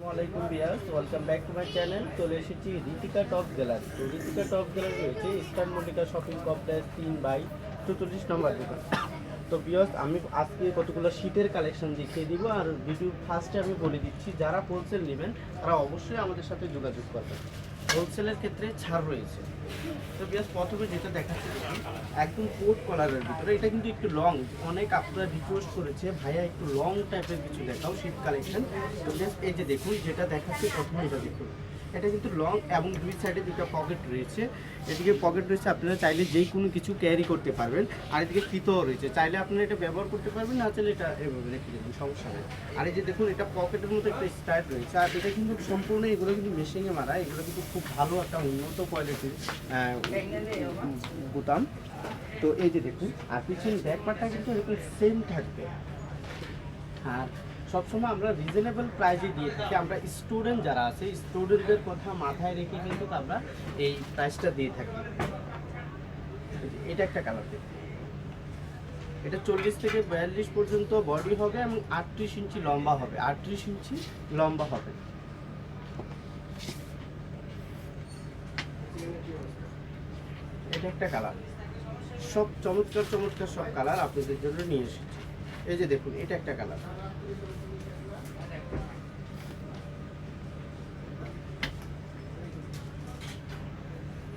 আসসালামাইকুম viewers, welcome back to my channel. চলে এসেছি রিতিকা টপ গ্যালারি। তো রিতিকা টপ গ্যালারি রয়েছে ইস্টার্ন মল্লিকা শপিং কমপ্লেক্স 3/44 নম্বর দোকান। তো ভিউয়ার্স, আমি আজকে কতগুলো শীতের কালেকশন দেখিয়ে দিব, আর ভিডিও ফার্স্টে আমি বলে দিচ্ছি যারা হোলসেল নেবেন তারা অবশ্যই আমাদের সাথে যোগাযোগ করবেন। হোলসেলের ক্ষেত্রে ছাড় রয়েছে। তো ভিউয়ার্স, প্রথমে যেটা দেখাচ্ছি একদম কোট কলারের ভিতরে, এটা কিন্তু একটু লং, অনেক আপনারা রিকোয়েস্ট করেছে ভাইয়া একটু লং টাইপের কিছু দেখাও শীত কালেকশন। তো জাস্ট এই যে দেখুন যেটা দেখাচ্ছে প্রথমে এটা দেখুন, এটা কিন্তু লং এবং দুই সাইডে দুটো পকেট রয়েছে। এদিকে পকেট রয়েছে, আপনারা চাইলে যেই কোনো কিছু ক্যারি করতে পারবেন। আর এদিকে ফিতও রয়েছে, চাইলে আপনারা এটা ব্যবহার করতে পারবেন, না চাইলে এটা এভাবে রেখে দেবেন, সমস্যা নেই। আর এই যে দেখুন এটা পকেটের মতো একটা স্টাইল রয়েছে, আর এটা কিন্তু সম্পূর্ণ এগুলো কিন্তু মেশিনে মারা, এগুলো কিন্তু খুব ভালো একটা উন্নত কোয়ালিটির বোতাম। তো এই যে দেখুন, আর পিছনে ব্যাকপার্টটা কিন্তু এরকম সেম থাকবে। আর সবসময় আমরা রিজনেবল প্রাইসে দিয়ে থাকি। আমরা স্টুডেন্ট যারা আছে, স্টুডেন্টদের কথা মাথায় রেখে কিন্তু আমরা এই প্রাইসটা দিয়ে থাকি। এটা একটা কালার দেখুন, এটা 40 থেকে 42 পর্যন্ত বডি হবে এবং 38 ইঞ্চি লম্বা হবে, 38 ইঞ্চি লম্বা হবে। এটা একটা কালার, সব চমৎকার চমৎকার সব কালার আপনাদের জন্য নিয়ে এসেছি। এই যে দেখুন এটা একটা কালার,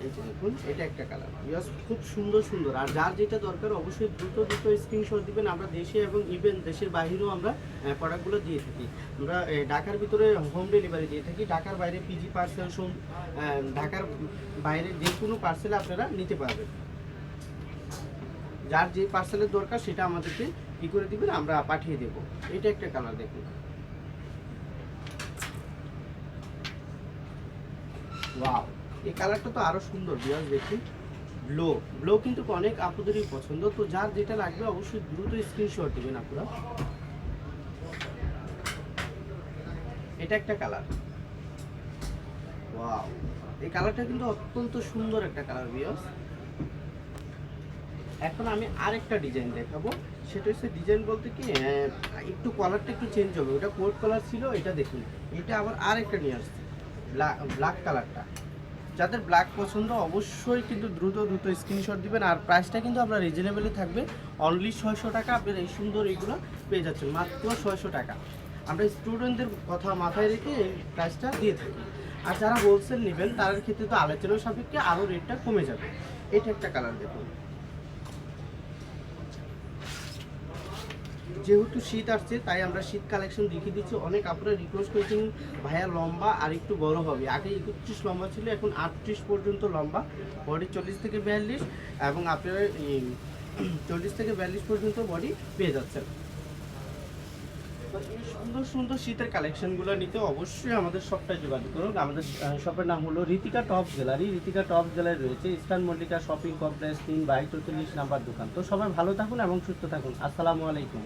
এই যে দেখুন এটা একটা কালার। ইয়াস, খুব সুন্দর সুন্দর। আর যার যেটা দরকার অবশ্যই দ্রুত স্ক্রিনশট দিবেন। আমরা দেশে এবং ইভেন দেশের বাইরেও আমরা প্রোডাক্টগুলো দিয়ে থাকি। আমরা ঢাকার ভিতরে হোম ডেলিভারি দিয়ে থাকি, ঢাকার বাইরে পিজি পার্সেল, ঢাকার বাইরে যে কোনো পার্সেলে আপনারা নিতে পারবেন। যার যে পার্সেলের দরকার সেটা আমাদেরকে কি করে দিবেন, আমরা পাঠিয়ে দেব। এটা একটা কালার দেখুন, ওয়াও, এই কালারটা তো আরো সুন্দর। বিয়াস দেখুন, ব্লো ব্লো কিন্তু অনেক আপুদেরই পছন্দ। তো যার যেটা লাগবে অবশ্যই দ্রুত স্ক্রিনশট দিবেন আপনারা। এটা একটা কালার, ওয়াও, এই কালারটা কিন্তু অত্যন্ত সুন্দর একটা কালার বিয়াস। এখন আমি আরেকটা ডিজাইন দেখাবো, সেটা হচ্ছে ডিজাইন বলতে কি একটু কালারটা একটু চেঞ্জ হবে। ওটা কোট কালার ছিল, এটা দেখুন এটা আবার আরেকটা নিয়ে আসছে, ব্ল্যাক কালারটা। যাদের ব্ল্যাক পছন্দ অবশ্যই কিন্তু দ্রুত স্ক্রিনশট দিবেন। আর প্রাইসটা কিন্তু আপনার রিজনেবলই থাকবে, অনলি 600 টাকা। আপনার এই সুন্দর এইগুলো পেয়ে যাচ্ছেন মাত্র 600 টাকা। আমরা স্টুডেন্টদের কথা মাথায় রেখে এই প্রাইসটা দিয়ে থাকি। আর যারা হোলসেল নেবেন তাদের ক্ষেত্রে তো আলোচনার সাপেক্ষে আরও রেটটা কমে যাবে। এটা একটা কালার দেখুন, যেহেতু শীত আসছে তাই আমরা শীত কালেকশন দেখিয়ে দিচ্ছি। অনেক আপনারা রিকোয়েস্ট করেছেন ভাইয়া লম্বা আর একটু বড় হবে, আগে 31 লম্বা ছিল, এখন 38 পর্যন্ত লম্বা, বডি 40 থেকে 42, এবং আপনারা 40 থেকে 42 পর্যন্ত বডি পেয়ে যাচ্ছেন। তো এই সুন্দর সুন্দর শীতের কালেকশনগুলো নিতে অবশ্যই আমাদের শপটায় যোগাযোগ করুন। আমাদের শপের নাম হলো Ritika top gallery. Ritika top gallery রয়েছে eastern Mallika shopping complex 3/44 number দোকান। তো সবাই ভালো থাকুন এবং সুস্থ থাকুন। আসসালামু আলাইকুম।